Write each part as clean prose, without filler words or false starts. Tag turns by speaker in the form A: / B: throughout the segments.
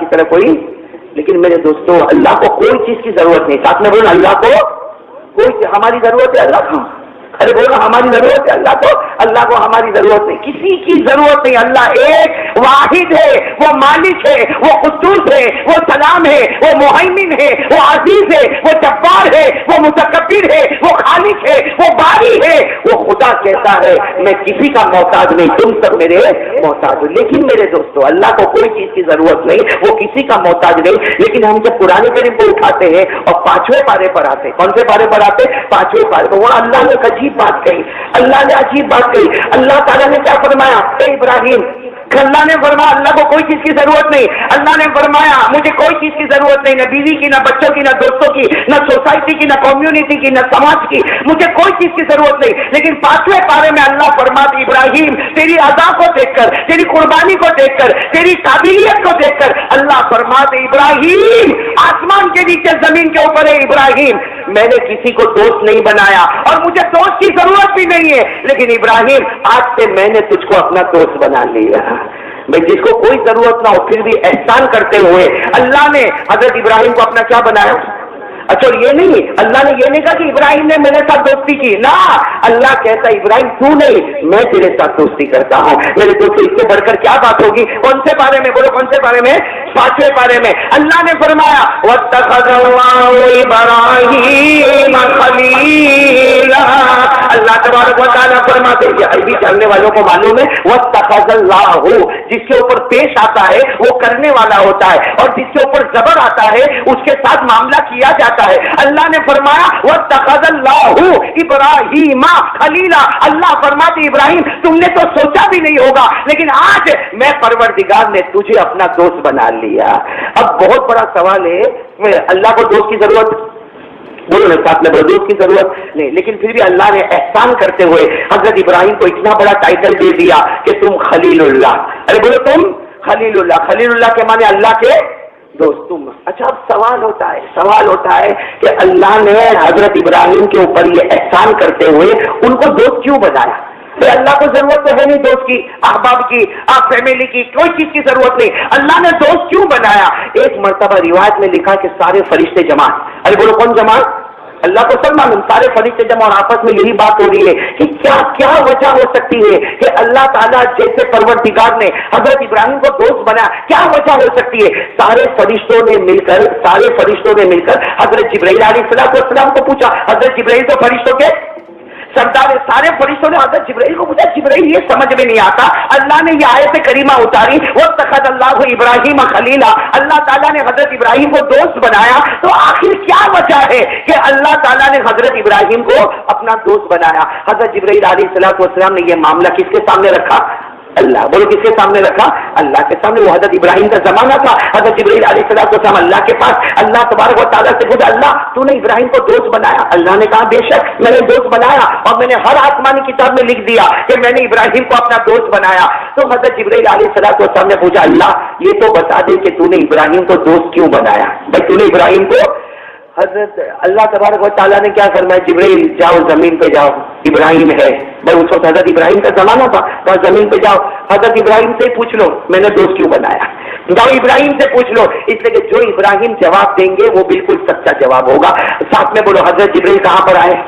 A: کی طرح کوئی. لیکن میرے دوستوں اللہ کو کوئی چیز کی ضرورت نہیں. ساتھ میں بولو اللہ کو کوئی, ہماری ضرورت ہے اللہ کو, ارے بولو ہماری ضرورت ہے اللہ کو, اللہ کو ہماری ضرورت نہیں, کسی کی ضرورت نہیں. اللہ ایک واحد ہے, وہ مالک ہے, وہ قدوس ہے, وہ سلام ہے, وہ مہیمن ہے, وہ عزیز ہے, وہ جبار ہے, وہ متکبر ہے, وہ خالق ہے, وہ باری ہے. وہ خدا کہتا ہے میں کسی کا محتاج نہیں, تم سب میرے محتاج ہو. لیکن میرے دوستو اللہ کو کوئی چیز کی ضرورت نہیں, وہ کسی کا محتاج نہیں. لیکن ہم جب قرآن کریم کو اٹھاتے ہیں اور 5ویں پارے پر آتے, کون سے پارے پر آتے, 5ویں پارے پر, وہ اللہ نے عجیب بات کہی, اللہ نے عجیب بات کہی. اللہ تعالیٰ نے کیا فرمایا, اے ابراہیم, اللہ نے فرمایا اللہ کو کوئی چیز کی ضرورت نہیں. اللہ نے فرمایا مجھے کوئی چیز کی ضرورت نہیں, نہ بیوی کی, نہ بچوں کی, نہ دوستوں کی, نہ سوسائٹی کی, نہ کمیونٹی کی, نہ سماج کی, مجھے کوئی چیز کی ضرورت نہیں. لیکن 5ویں پارے میں اللہ فرماتا ابراہیم تیری ادا کو دیکھ کر, تیری قربانی کو دیکھ کر, تیری قابلیت کو دیکھ کر اللہ فرماتے ابراہیم آسمان کے نیچے زمین کے اوپر ہے ابراہیم, میں نے کسی کو دوست نہیں بنایا اور مجھے دوست کی ضرورت بھی نہیں ہے. لیکن ابراہیم آج سے میں نے تجھ کو اپنا دوست بنا لیا. میں جس کو کوئی ضرورت نہ ہو پھر بھی احسان کرتے ہوئے اللہ نے حضرت ابراہیم کو اپنا کیا بنایا. اچھا یہ نہیں, اللہ نے یہ نہیں کہا کہ ابراہیم نے میرے ساتھ دوستی کی, نہ, اللہ کہتا ہے ابراہیم تو نہیں, میں تیرے ساتھ دوستی کرتا ہوں. میرے دوستوں اس سے بڑھ کر کیا بات ہوگی. کون سے بارے میں بولو, کون سے بارے میں, 5ویں پارے میں اللہ نے فرمایا واتخذ اللہ ابراہیم خلیلا. اللہ تبارک و تعالیٰ فرماتے ہیں, عربی جاننے والوں کو معلوم ہے واتخذ اللہ, جس کے اوپر پیش آتا ہے وہ کرنے والا ہوتا ہے, اور جس کے اوپر زبر آتا ہے اس کے ساتھ معاملہ کیا جاتا ہے. اللہ نے فرمایا واتخذ اللہ ابراہیم خلیلا. اللہ فرماتے ابراہیم تم نے تو سوچا بھی نہیں ہوگا, لیکن آج میں پروردگار نے تجھے اپنا دوست بنا لیا. اب بہت بڑا سوال ہے, اللہ کو دوست کی ضرورت بولو نا, ساتھ میں دوست کی ضرورت نہیں. لیکن پھر بھی اللہ نے احسان کرتے ہوئے حضرت ابراہیم کو اتنا بڑا ٹائٹل دے دیا کہ تم خلیل اللہ. ارے بولو تم خلیل اللہ. خلیل اللہ کے معنی اللہ کے دوست, تم. اچھا اب سوال ہوتا ہے کہ اللہ نے حضرت ابراہیم کے اوپر یہ احسان کرتے ہوئے ان کو دوست کیوں بنایا. اللہ کو ضرورت تو ہے نہیں دوست کی, احباب کی, فیملی کی, کوئی چیز کی ضرورت نہیں. اللہ نے دوست کیوں بنایا. ایک مرتبہ روایت میں لکھا کہ سارے فرشتے جمع. ارے بولو کون جمع, اللہ کو سب معلوم, سارے فرشتے جمع, اور آپس میں یہی بات ہو رہی ہے کہ کیا وجہ ہو سکتی ہے کہ اللہ تعالیٰ جیسے پروردگار نے حضرت ابراہیم کو دوست بنایا, کیا وجہ ہو سکتی ہے. سارے فرشتوں نے مل کر حضرت جبرائیل علیہ السلام کو پوچھا. حضرت جبرائیل تو فرشتوں کے سردار, سارے فرشتوں نے حضرت جبرائیل کو پوچھا جبرائیل یہ سمجھ میں نہیں آتا, اللہ نے یہ آیت کریمہ اتاری واتخذ اللہ ابراہیم خلیلا, اللہ تعالیٰ نے حضرت ابراہیم کو دوست بنایا, تو آخر کیا وجہ ہے کہ اللہ تعالیٰ نے حضرت ابراہیم کو اپنا دوست بنایا. حضرت جبرائیل علیہ السلام نے یہ معاملہ کس کے سامنے رکھا, اللہ. بولو کس کے سامنے رکھا, اللہ کے سامنے. وہ حضرت ابراہیم کا زمانہ تھا, حضرت جبرائیل علیہ السلام اللہ کے پاس, اللہ تبارک و تعالیٰ سے پوچھا اللہ تو نے ابراہیم کو دوست بنایا. اللہ نے کہا بے شک میں نے دوست بنایا, اور میں نے ہر آسمانی کتاب میں لکھ دیا کہ میں نے ابراہیم کو اپنا دوست بنایا. تو حضرت جبرائیل علیہ السلام نے پوچھا اللہ یہ تو بتا دے کہ تو نے ابراہیم کو دوست کیوں بنایا. بھائی تو نے ابراہیم کو, حضرت اللہ تبارک و تعالیٰ نے کیا فرمایا جبرائیل جاؤ زمین پہ جاؤ, ابراہیم ہے. بھائی اس وقت حضرت ابراہیم کا زمانہ تھا, کہا زمین پہ جاؤ, حضرت ابراہیم سے پوچھ لو میں نے دوست کیوں بنایا. جاؤ ابراہیم سے پوچھ لو, اس لیے کہ جو ابراہیم جواب دیں گے وہ بالکل سچا جواب ہوگا. ساتھ میں بولو حضرت جبرائیل کہاں پر آئے,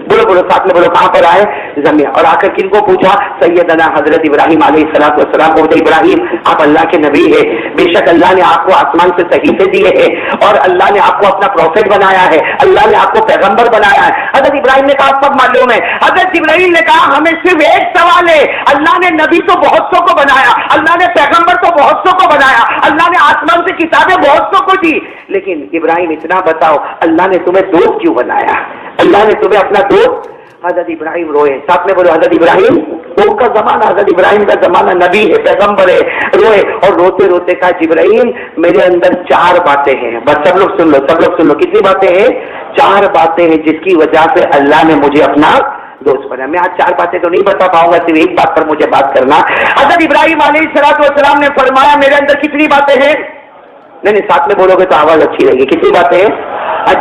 A: بولو ساتھ میں بولو کہاں پر آئے, زمین. اور آ کر کن کو پوچھا, سیدنا حضرت ابراہیم علیہ السلام کو. ابراہیم آپ اللہ کے نبی ہے, بے شک اللہ نے آپ کو آسمان سے صحیفے دیے ہیں, اور اللہ نے آپ کو اپنا پروفیٹ بنایا ہے, اللہ نے آپ کو پیغمبر بنایا ہے. حضرت ابراہیم نے کہا سب معلوم ہے. حضرت جبرائیل نے کہا ہمیں صرف ایک سوال ہے, اللہ نے نبی تو بہت سو کو بنایا, اللہ نے پیغمبر تو بہت سو کو بنایا, اللہ نے آسمان سے کتابیں بہت سو کو دی, لیکن ابراہیم اتنا بتاؤ اللہ نے تمہیں دوست کیوں بنایا, اللہ نے تمہیں اپنا دوست. حضرت ابراہیم روئے, ساتھ میں بولو حضرت ابراہیم, ان کا زمانہ, حضرت ابراہیم کا زمانہ, نبی ہے, پیغمبر ہے, روئے. اور روتے روتے کہا جبرائیل میرے اندر 4 باتیں ہیں. بس سب لوگ سن لو, کتنی باتیں ہیں, 4 باتیں ہیں جس کی وجہ سے اللہ نے مجھے اپنا دوست بنا. میں آج 4 باتیں تو نہیں بتا پاؤں گا, صرف ایک بات پر مجھے بات کرنا. حضرت ابراہیم علیہ السلام نے فرمایا میرے اندر کتنی باتیں ہیں, نہیں ساتھ میں بولو گے تو آواز اچھی رہے گی, کتنی باتیں ہیں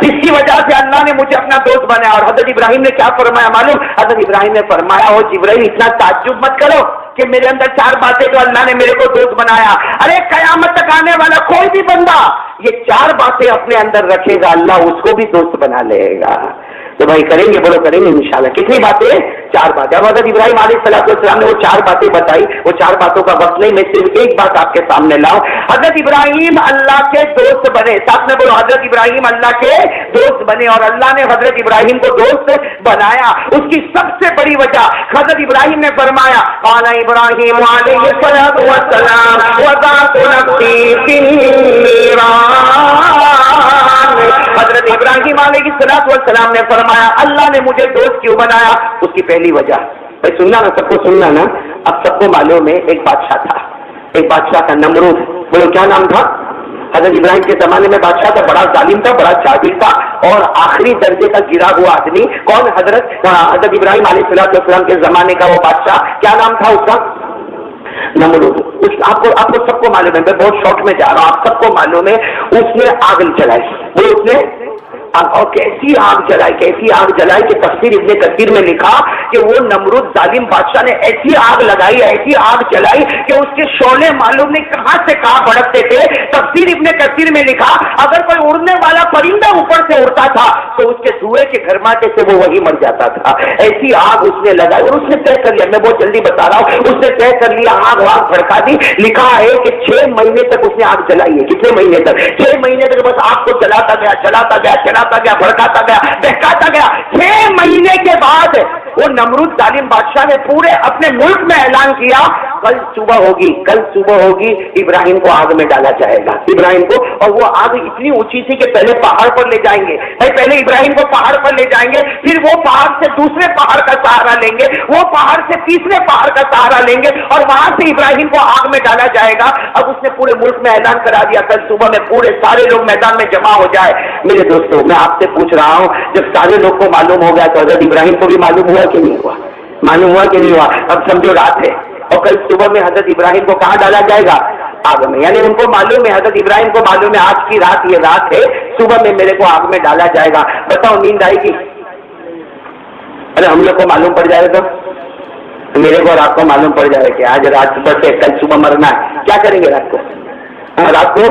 A: جس کی وجہ سے اللہ نے مجھے اپنا دوست بنایا. اور حضرت ابراہیم نے کیا فرمایا معلوم, حضرت ابراہیم نے فرمایا ہو جبرائیل اتنا تعجب مت کرو, کہ میرے اندر 4 باتیں تو اللہ نے میرے کو دوست بنایا. ارے قیامت تک آنے والا کوئی بھی بندہ یہ 4 باتیں اپنے اندر رکھے گا, اللہ اس کو بھی دوست بنا لے گا. تو بھائی کریں گے, بولو کریں گے انشاءاللہ. کتنی باتیں؟ 4 باتیں. اب حضرت ابراہیم علیہ السلام نے وہ 4 باتیں بتائی. وہ 4 باتوں کا وقت نہیں, میں صرف ایک بات آپ کے سامنے لاؤں. حضرت ابراہیم اللہ کے دوست بنے. ساتھ میں بولو, حضرت ابراہیم اللہ کے دوست بنے, اور اللہ نے حضرت ابراہیم کو دوست بنایا. اس کی سب سے بڑی وجہ حضرت ابراہیم نے فرمایا, قال ابراہیم علیہ السلام وذات نفسی فی النیران. حضرت ابراہیم علیہ السلام نے فرمایا اللہ نے مجھے دوست کیوں بنایا. اس کی پہلی وجہ, بھائی سننا نا, سب کو سننا نا. اب سب کو معلوم ہے ایک بادشاہ تھا, ایک بادشاہ تھا نمرود. بولو کیا نام تھا؟ حضرت ابراہیم کے زمانے میں بادشاہ تھا, بڑا ظالم تھا, بڑا جابر تھا, اور آخری درجے کا گرا ہوا آدمی. کون؟ حضرت ابراہیم علیہ السلام کے زمانے کا وہ بادشاہ. کیا نام تھا اس کا؟ نمرود. آپ کو سب کو معلوم ہے, میں بہت شارٹ میں جا رہا ہوں, آپ سب کو معلوم ہے اس نے آگ جلائی. وہ اس نے اور کیسی آگ جلائی, کیسی آگ جلائی کہ تفسیر ابن کثیر میں لکھا کہ وہ نمرود ظالم بادشاہ نے ایسی آگ لگائی, ایسی آگ جلائی کہ اس کے شعلے معلوم نہیں کہاں سے کہاں بھڑکتے تھے. تفسیر ابن کثیر میں لکھا اگر کوئی اڑنے والا پرندہ اوپر سے اڑتا تھا تو اس کے دھوئے کے گھرماٹے سے وہ وہی مر جاتا تھا. ایسی آگ اس نے لگائی, اور اس نے طے کر لیا, میں بہت جلدی بتا رہا ہوں, اس نے طے کر لیا, آگ واگ بھڑکا دی. لکھا ہے کہ 6 مہینے تک اس نے آگ جلائی ہے. کتنے مہینے تک؟ 6 مہینے تک بس آگ کو جلاتا گیا, چلاتا گیا, چلاتا گیا, بھڑکاتا گیا, بہکاتا گیا. 6 مہینے کے بعد وہ نمرود ظالم بادشاہ نے پورے اپنے ملک میں اعلان کیا کل صبح ہوگی, کل صبح ہوگی, ابراہیم کو آگ میں ڈالا جائے گا. ابراہیم کو, اور وہ آگ اتنی اونچی تھی کہ پہلے پہاڑ پر لے جائیں گے, پہلے ابراہیم کو پہاڑ پر لے جائیں گے, پھر وہ پہاڑ سے دوسرے پہاڑ کا سہارا لیں گے, وہ پہاڑ سے تیسرے پہاڑ کا سہارا لیں گے, اور وہاں سے ابراہیم کو آگ میں ڈالا جائے گا. اب اس نے پورے ملک میں اعلان کرا دیا کل صبح میں پورے سارے لوگ میدان میں جمع ہو جائے. میرے دوستوں, میں آپ سے پوچھ رہا ہوں, جب سارے لوگ کو معلوم ہو گیا تو حضرت ابراہیم کو بھی معلوم ہوا کہ نہیں ہوا؟ معلوم ہوا کہ نہیں ہوا؟ اب سمجھو رات ہے, اور کل صبح میں حضرت ابراہیم کو کہاں ڈالا جائے گا؟ آگ میں. یعنی ان کو معلوم ہے, حضرت ابراہیم کو معلوم ہے آج کی رات یہ رات ہے, صبح میں میرے کو آگ میں ڈالا جائے گا. بتاؤ نیند آئے گی؟ ارے ہم لوگ کو معلوم پڑ جائے گا, میرے کو رات کو معلوم پڑ جائے کہ آج رات صبح سے کل صبح مرنا ہے, کیا کریں گے رات کو؟ رات کو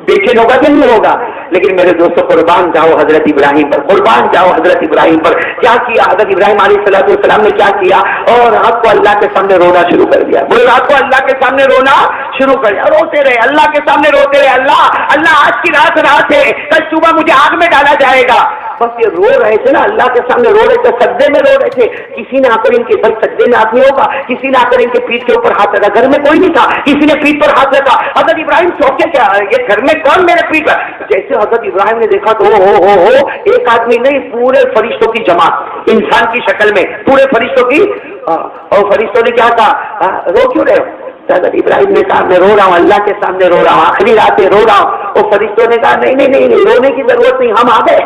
A: بے چین ہوگا کہ نہیں ہوگا؟ لیکن میرے دوستوں, قربان جاؤ حضرت ابراہیم پر, قربان جاؤ حضرت ابراہیم پر. کیا کیا حضرت ابراہیم علیہ السلام نے؟ کیا کیا؟ اور رات کو اللہ کے سامنے رونا شروع کر دیا. وہ رات کو اللہ کے سامنے رونا شروع کر دیا, روتے رہے اللہ کے سامنے, روتے رہے, اللہ آج کی رات رات ہے, کل صبح مجھے آگ میں ڈالا جائے گا. بس یہ رو رہے تھے نا, اللہ کے سامنے رو رہے تھے, سجدے میں رو رہے تھے. کسی نے آ کر ان کے بھائی سجدے میں آدمی ہوگا, کسی نے آ کر ان کے پیٹھ کے اوپر ہاتھ رکھا. گھر میں کوئی نہیں تھا, کسی نے پیٹھ پر ہاتھ رکھا. حضرت ابراہیم چوکے, کیا یہ گھر میں کون میرے پیٹھ پر؟ جیسے حضرت ابراہیم نے دیکھا تو ہو ایک آدمی نہیں, پورے فرشتوں کی جماعت انسان کی شکل میں, پورے فرشتوں کی. اور فرشتوں نے کیا کہا, رو کیوں رہے ہو؟ حضرت ابراہیم نے کہا میں رو رہا ہوں, اللہ کے سامنے رو رہا ہوں, آخری رات ہے, رو رہا ہوں. اور فرشتوں نے کہا نہیں, رونے کی ضرورت نہیں, ہم آ گئے.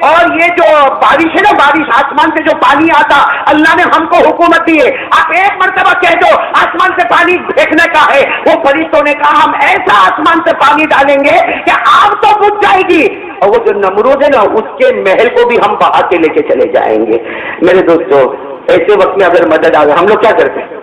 A: اور یہ جو بارش ہے نا, بارش آسمان سے جو پانی آتا, اللہ نے ہم کو حکومت دی ہے, آپ ایک مرتبہ کہہ دو آسمان سے پانی پھینکنے کا ہے. وہ فرشتوں نے کہا ہم ایسا آسمان سے پانی ڈالیں گے کہ آگ تو بجھ جائے گی, اور وہ جو نمرود ہے نا اس کے محل کو بھی ہم بہا کے لے کے چلے جائیں گے. میرے دوستو, ایسے وقت میں اگر مدد آ گئی, ہم لوگ کیا کرتے ہیں؟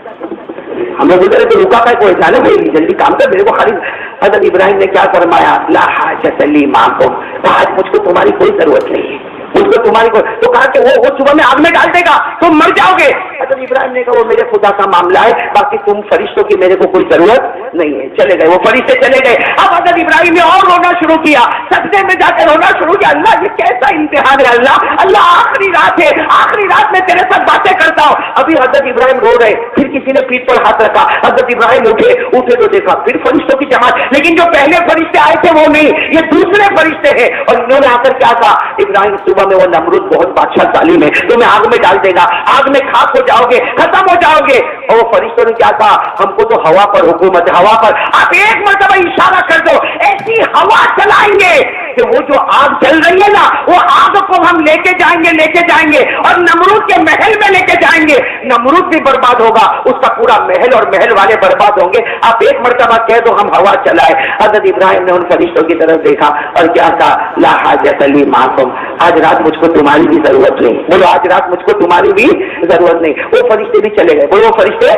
A: ہم لوگ ادھر تو رکا پائے, کوئی جانے بھائی جلدی کام کر, میرے کو خالی. حضرت ابراہیم نے کیا فرمایا, لا حاجت لی معکم, آج مجھ کو تمہاری کوئی ضرورت نہیں ہے, مجھ کو تمہاری کوئی. تو کہا کہ وہ صبح میں آگ میں ڈال دے گا, تم مر جاؤ گے. حضرت ابراہیم نے کہا وہ میرے خدا کا معاملہ ہے, باقی تم فرشتوں کی میرے کو کوئی ضرورت نہیں ہے. چلے گئے, وہ فرشتے چلے گئے. اب حضرت ابراہیم نے اور رونا شروع کیا, سجدے میں جا کے رونا شروع کیا. اللہ یہ کیسا امتحان ہے, اللہ آخری رات ہے, آخری رات میں تیرے ساتھ باتیں کرتا ہوں. ابھی حضرت ابراہیم رو رہے, پھر کسی نے پیٹھ پر ہاتھ رکھا. حضرت ابراہیم اٹھے تو دیکھا پھر فرشتوں کی جماعت, لیکن جو پہلے فرشتے آئے تھے وہ نہیں, یہ دوسرے فرشتے ہیں. اور انہوں نے آ کر کیا کہا, ابراہیم صبح میں وہ نمرود بہت بادشاہ ظالم ہے, تمہیں آگ میں ڈال دے گا, آگ میں خاک ہو جاؤ گے, ختم ہو جاؤ گے. اور وہ فرشتوں نے کیا کہا, ہم کو تو ہوا پر حکومت ہے, ہوا پر آپ ایک مرتبہ اشارہ کر دو, ایسی ہوا چلائیں گے کہ وہ جو آگ چل رہی ہے نا، وہ آگ کو ہم لے کے جائیں گے اور نمرود کے محل میں لے کے جائیں گے. نمرود بھی برباد ہوگا، اس کا پورا محل اور محل والے برباد ہوں گے. آپ ایک مرتبہ کہہ دو ہم ہوا چلائے. حضرت ابراہیم نے ان فرشتوں کی طرف دیکھا اور کیا کہا؟ لا حاجت لی معکم، آج رات مجھ کو تمہاری بھی ضرورت نہیں. بولو آج رات مجھ کو تمہاری بھی ضرورت نہیں. وہ فرشتے بھی چلے گئے. بولو وہ فرشتے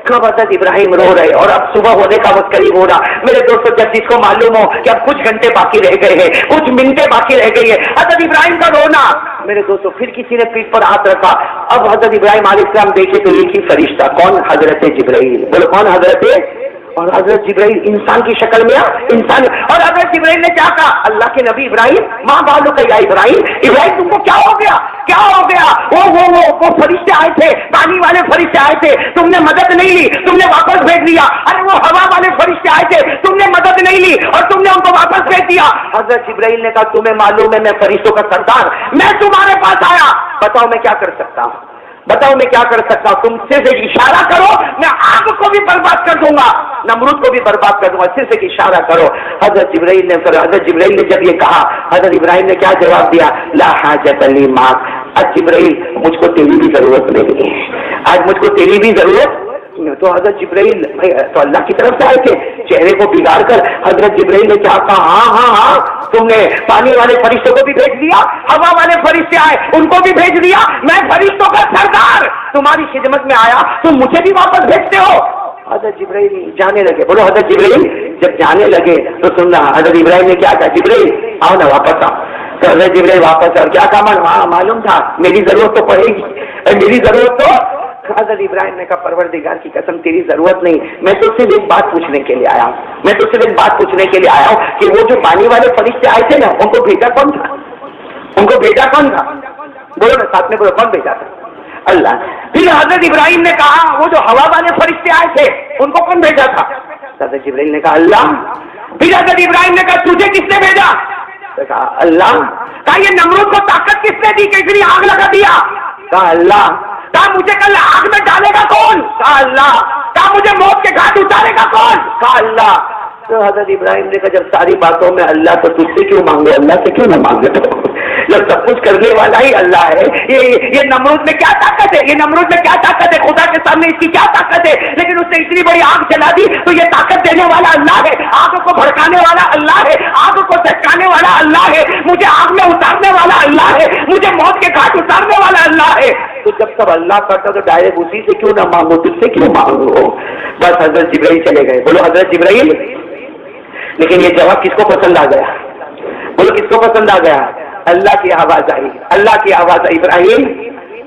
A: کب؟ حضرت ابراہیم رو رہے اور اب صبح ہونے کا وقت قریب ہو رہا. میرے دوستوں جب جس کو معلوم ہو کہ اب کچھ گھنٹے باقی رہ گئے ہیں، کچھ منٹیں باقی رہ گئی ہے، حضرت ابراہیم کا رونا. میرے دوستوں پھر کسی نے پیٹھ پر ہاتھ رکھا. اب حضرت ابراہیم علیہ السلام دیکھے تو ایک ہی فرشتہ. کون؟ حضرت جبرائیل. بولو کون؟ حضرت. اور حضرت جبرائیل انسان کی شکل میں انسان. اور حضرت جبرائیل نے کیا کہا؟ اللہ کے نبی ابراہیم ماں بالو کا یا ابراہیم، ابراہیم تم کو کیا ہو گیا؟ کیا ہو گیا؟ وہ فرشتے آئے تھے، پانی والے فرشتے آئے تھے، تم نے مدد نہیں لی، تم نے واپس بھیج دیا. ارے وہ ہوا والے فرشتے آئے تھے، تم نے مدد نہیں لی اور تم نے ان کو واپس بھیج دیا. حضرت جبرائیل نے کہا تمہیں معلوم ہے میں فرشتوں کا سردار، میں تمہارے پاس آیا، بتاؤ میں کیا کر سکتا ہوں؟ بتاؤ میں کیا کر سکتا ہوں؟ تم صرف ایک اشارہ کرو، میں آگ کو بھی برباد کر دوں گا، نمرود کو بھی برباد کر دوں گا، صرف ایک اشارہ کرو. حضرت جبرائیل نے جب یہ کہا، حضرت ابراہیم نے کیا جواب دیا؟ لا حاجت لی معک. آج جبرائیل مجھ کو تیری بھی ضرورت نہیں ہے، آج مجھ کو تیری بھی ضرورت. تو حضرت جبرائیل تو اللہ کی طرف سے آئے تھے، چہرے کو بگاڑ کر حضرت جبرائیل نے کیا کہا؟ ہاں تم نے پانی والے فرشتوں کو بھی بھیج دیا، ہوا والے فرشتے آئے ان کو بھی بھیج دیا، میں فرشتوں کا سردار تمہاری خدمت میں آیا، تم مجھے بھی واپس بھیجتے ہو. حضرت جبرائیل جانے لگے. بولو حضرت جبرائیل جب جانے لگے تو سننا حضرت ابراہیم نے کیا کہا؟ جبرائیل آؤ نا واپس آؤ. تو حضرت جبرائیل واپس آؤ. کیا کہا؟ معلوم تھا میری ضرورت تو پڑے گی، میری ضرورت تو. حضرت ابراہیم نے کہا پروردگار کی قسم تیری ضرورت نہیں، میں تو صرف ایک بات پوچھنے کے لیے آیا ہوں، میں تو صرف ایک بات پوچھنے کے لیے آیا ہوں کہ وہ جو پانی والے فرشتے آئے تھے نا ان کو بھیجا کون تھا؟ ان کو بھیجا کون تھا؟ بولو نا ساتھ میں بولو کون بھیجا تھا؟ اللہ. پھر حضرت ابراہیم نے کہا وہ جو ہوا والے فرشتے آئے تھے ان کو کون بھیجا تھا؟ حضرت جبرائیل نے کہا اللہ. پھر حضرت ابراہیم نے کہا تجھے کس نے بھیجا؟ کہا اللہ. کہا یہ نمرود کو طاقت کس نے دی کہ اتنی آگ لگا دیا؟ کہا اللہ. کہا مجھے کل آگ میں ڈالے گا کون؟ کہا اللہ. کہا مجھے موت کے گھاٹ اتارے گا کون؟ کہا اللہ. تو حضرت ابراہیم نے کہا جب ساری باتوں میں اللہ تو تجھ سے کیوں مانگو، اللہ سے کیوں نہ مانگے؟ جب سب کچھ کرنے والا ہی اللہ ہے. یہ نمرود میں کیا طاقت ہے؟ یہ نمرود میں کیا طاقت ہے؟ خدا کے سامنے اس کی کیا طاقت ہے؟ لیکن اس نے اتنی بڑی آگ جلا دی تو یہ طاقت دینے والا اللہ ہے، آگ کو بھڑکانے والا اللہ ہے، آگ کو دھکانے والا اللہ ہے، مجھے آگ میں اتارنے والا اللہ ہے، مجھے موت کے گھاٹ اتارنے والا اللہ ہے. تو جب سب اللہ کرتا تو ڈائریکٹ اسی سے کیوں نہ مانگو، تجھ سے کیوں مانگو؟ بس حضرت جبرائیل چلے گئے. بولو حضرت جبرائیل. لیکن یہ جواب کس کو پسند آ گیا؟ بولو کس کو پسند آ گیا؟ اللہ کی آواز آئی، اللہ کی آواز آئی. ابراہیم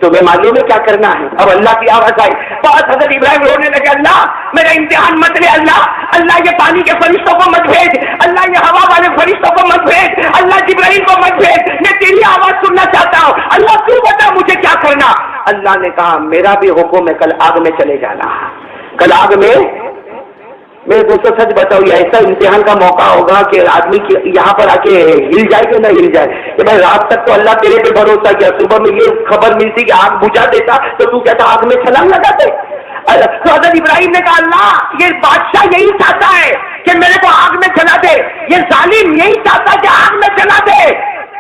A: تمہیں معلوم ہے کیا کرنا ہے؟ اب اللہ کی آواز آئی. بس حضرت ابراہیم رونے لگے اللہ میرا امتحان مت لے، اللہ یہ پانی کے فرشتوں کو مت بھیج، اللہ یہ ہوا والے فرشتوں کو مت بھیج، اللہ جبرائیل کو مت بھیج، میں تیری آواز سننا چاہتا ہوں، اللہ تو بتا مجھے کیا کرنا. اللہ نے کہا میرا بھی حکم ہے کل آگ میں چلے جانا. کل آگ میں. میرے دوستوں سچ بتاؤ یہ ایسا امتحان کا موقع ہوگا کہ آدمی یہاں پر آ کے ہل جائے کہ نہ ہل جائے کہ بھائی رات تک تو اللہ تیرے پہ بھروسہ کیا، صبح میں یہ خبر ملتی کہ آگ بجھا دیتا تو تو کہتا آگ میں چھلانگ لگاتے. تو حضرت ابراہیم نے کہا اللہ یہ بادشاہ یہی چاہتا ہے کہ میرے کو آگ میں چلا دے، یہ ظالم یہی چاہتا ہے کہ آگ میں چلا دے،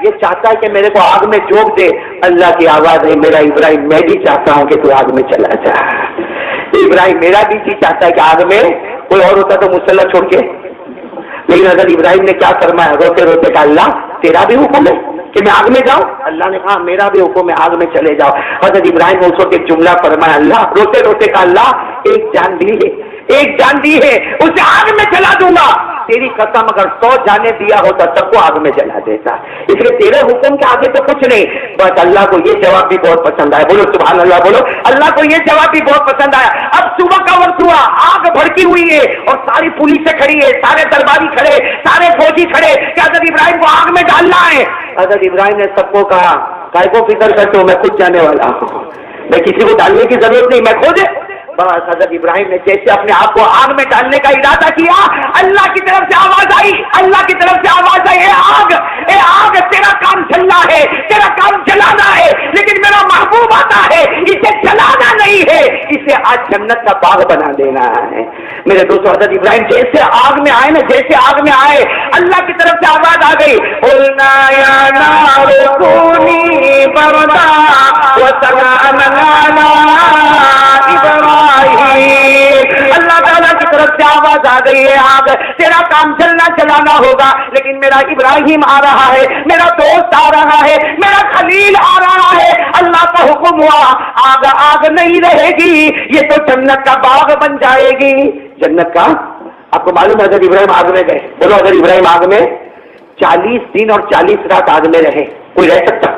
A: یہ چاہتا ہے کہ میرے کو آگ میں جھونک دے. اللہ کی آواز ہے میرا ابراہیم میں بھی چاہتا ہوں کہ تو آگ میں چلا جا. ابراہیم میرا بھی جی چاہتا ہے کہ آگ میں، کوئی اور ہوتا تو مسلح چھوڑ کے، لیکن حضرت ابراہیم نے کیا فرمایا؟ روتے روتے کہا اللہ تیرا بھی حکم ہے کہ میں آگ میں جاؤں؟ اللہ نے کہا میرا بھی حکم ہے آگ میں چلے جاؤ. حضرت ابراہیم نے اس وقت ایک جملہ فرمایا اللہ روتے روتے کہا اللہ ایک جان دی ہے، ایک جان دی ہے اسے آگ میں چلا دوں گا. تیری قسم اگر 100 جانے دیا ہوتا سب کو آگ میں جلا دیتا، اس لیے تیرے حکم کے آگے تو کچھ نہیں. بس اللہ کو یہ جواب بھی بہت پسند آیا. بولو سبحان اللہ. بولو اللہ کو یہ جواب بھی بہت پسند آیا. اب صبح کا وقت ہوا، آگ بھڑکی ہوئی ہے اور ساری پولیس کھڑی ہے، سارے درباری کھڑے، سارے فوجی کھڑے کہ حضرت ابراہیم کو آگ میں ڈالنا ہے. حضرت ابراہیم نے سب کو کہا کائے کو فکر کرتے ہو، میں خود جانے والا ہوں، میں کسی کو ڈالنے کی ضرورت نہیں، میں خود. بس حضرت ابراہیم نے جیسے اپنے آپ کو آگ میں ڈالنے کا ارادہ کیا، اللہ کی طرف سے آواز آئی، اللہ کی طرف سے آواز آئی، اے آگ تیرا کام چلنا ہے، تیرا کام جلانا ہے، لیکن میرا محبوب آتا ہے اسے جلانا نہیں ہے، اسے آج جنت کا باغ بنا دینا ہے۔ میرے دوستوں حضرت ابراہیم جیسے آگ میں آئے نا، جیسے آگ میں آئے اللہ کی طرف سے آواز آ گئی، قلنا یا نار کونی بردا وسلاما علی ابراہیم۔ اللہ تعالیٰ کی طرف سے آواز آ گئی ہے، آگ تیرا کام جلنا جلانا ہوگا، لیکن میرا ابراہیم آ رہا ہے، میرا دوست آ رہا ہے، میرا خلیل آ رہا ہے۔ اللہ کا حکم ہوا، آگ آگ نہیں رہے گی، یہ تو جنت کا باغ بن جائے گی۔ جنت کا آپ کو معلوم ہے حضرت ابراہیم آگ میں گئے، بولو حضرت ابراہیم آگ میں 40 دن اور 40 رات آگ میں رہے، کوئی رہ سکتا؟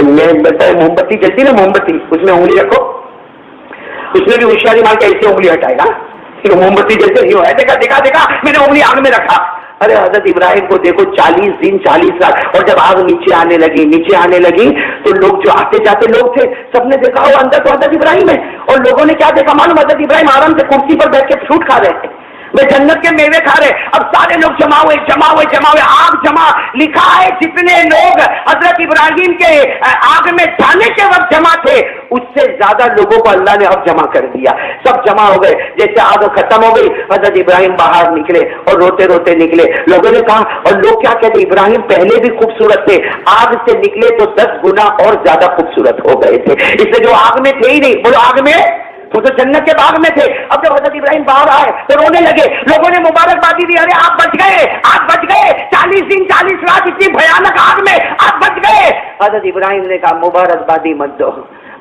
A: میں بتایا موم بتی جلتی نا، موم بتی اس میں انگلی رکھو، اس میں بھی ہوشیاری مار کے ایسے انگلی ہٹائے گا، موم بتی جلتے نہیں ہے، دیکھا دیکھا دیکھا میں نے انگلی آگ میں رکھا۔ ارے حضرت ابراہیم کو دیکھو 40 دن 40 رات، اور جب آگ نیچے آنے لگی تو لوگ جو آتے جاتے لوگ تھے سب نے دیکھا وہ اندر تو حضرت ابراہیم ہے، اور لوگوں نے کیا دیکھا معلوم؟ حضرت ابراہیم آرام سے کرسی پر بیٹھ کے فروٹ کھا رہے تھے، وہ جنت کے میوے کھا رہے۔ اب سارے لوگ جمع ہوئے، آگ جمع، لکھا ہے جتنے لوگ حضرت ابراہیم کے آگ میں جانے کے وقت جمع تھے اس سے زیادہ لوگوں کو اللہ نے اب جمع کر دیا، سب جمع ہو گئے۔ جیسے آگ ختم ہو گئی حضرت ابراہیم باہر نکلے اور روتے روتے نکلے۔ لوگوں نے کہا، اور لوگ کیا کہتے، ابراہیم پہلے بھی خوبصورت تھے، آگ سے نکلے تو 10 گنا اور زیادہ خوبصورت ہو گئے تھے، اس لیے جو آگ میں تھے ہی نہیں، بولو آگ میں تو جنت کے باغ میں تھے۔ اب جب حضرت ابراہیم باہر آئے تو رونے لگے، لوگوں نے مبارکبادی دی، ارے آپ بچ گئے، 40 دن 40 رات اتنی بھیانک آگ میں آپ بچ گئے۔ حضرت ابراہیم نے کہا مبارکبادی مت دو،